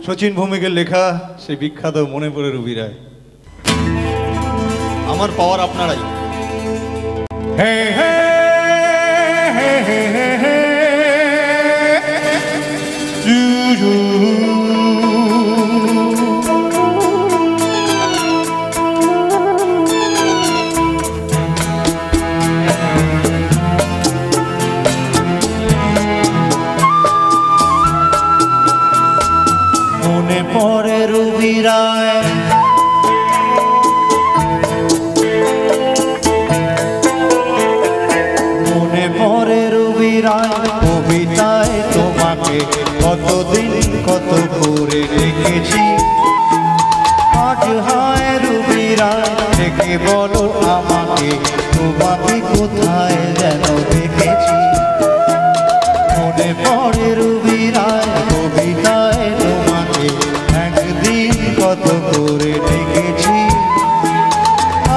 শচীন ভৌমিকের লেখা সেই বিখ্যাত মনে পড়ে রবি রায়। আমার পাওয়ার আপনারাই। হে হে হে হে হে হে মনে পড়ে রবি রায়, মনে পড়ে রবি রায় কবিতায় তোমাকে কতদিন কত করে লিখেছি। আজ হায় রবি রায় দেখে বলো আমাকে, তোমাকে কোথায় যেন দেখেছি। মনে পড়ে রবি রায় কবিতায় তোমাকে একদিন কত করে দেখেছি।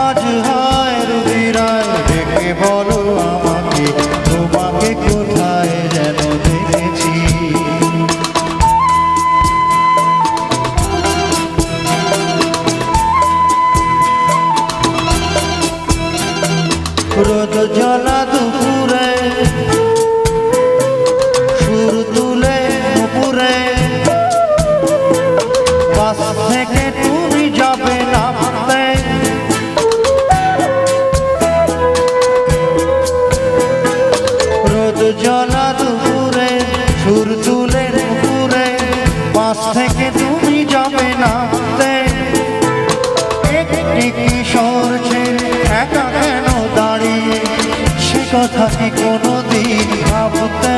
আজ হায় রবি রায় দেখে বলো আমাকে, তোমাকে কোথায় যেন দেখেছি। রোদ জ্বলা দুপুরে সুর তুলে দুপুরে, বাস থেকে তুমি যাবে নামতে। রোদ জ্বলা দুপুরে সুর তুলে দুপুরে, বাস থেকে তুমি যাবে নামতে। একটি কিশোর ছেলে একা কেন দাঁড়িয়ে, সে কথা কি কোনোদিন ভাবতে।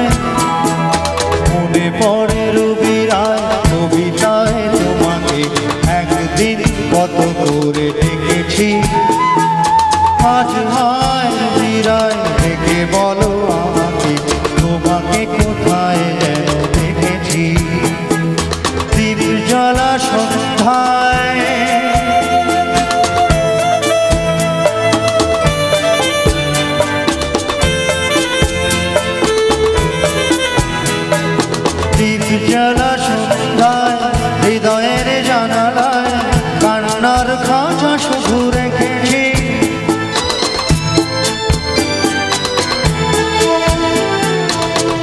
মনে পড়ে রবি রায় কবিতায় তোমাকে একদিন কত করে দেখেছি। আজ হায় রবি রায় দেখে বলো আমাকে, তোমাকে কোথায় যেন দেখেছি। দিনের জ্বালা সন্ধ্যায় জ্বালা সন্ধ্যায় হৃদয়ের জানালায় কান্নার খাঁচা শুধু রেখেছি।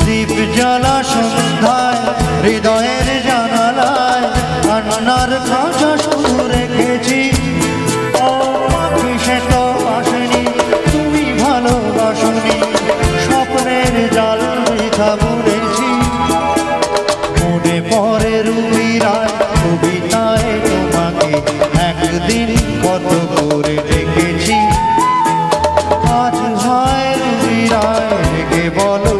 দীপ জ্বালা সন্ধ্যায় হৃদয়ের জানালায় কান্নার খাঁচা শুধু রেখেছি। ও পাখি সে তো আসেনি, তুমি ভালোবাসনি, স্বপ্নের জাল বৃথা বুনেছি। মনে পড়ে রবি রায় কবিতায় তোমাকে একদিন কত করে দেখেছি। আজ হায় রবি রায় দেখে বলো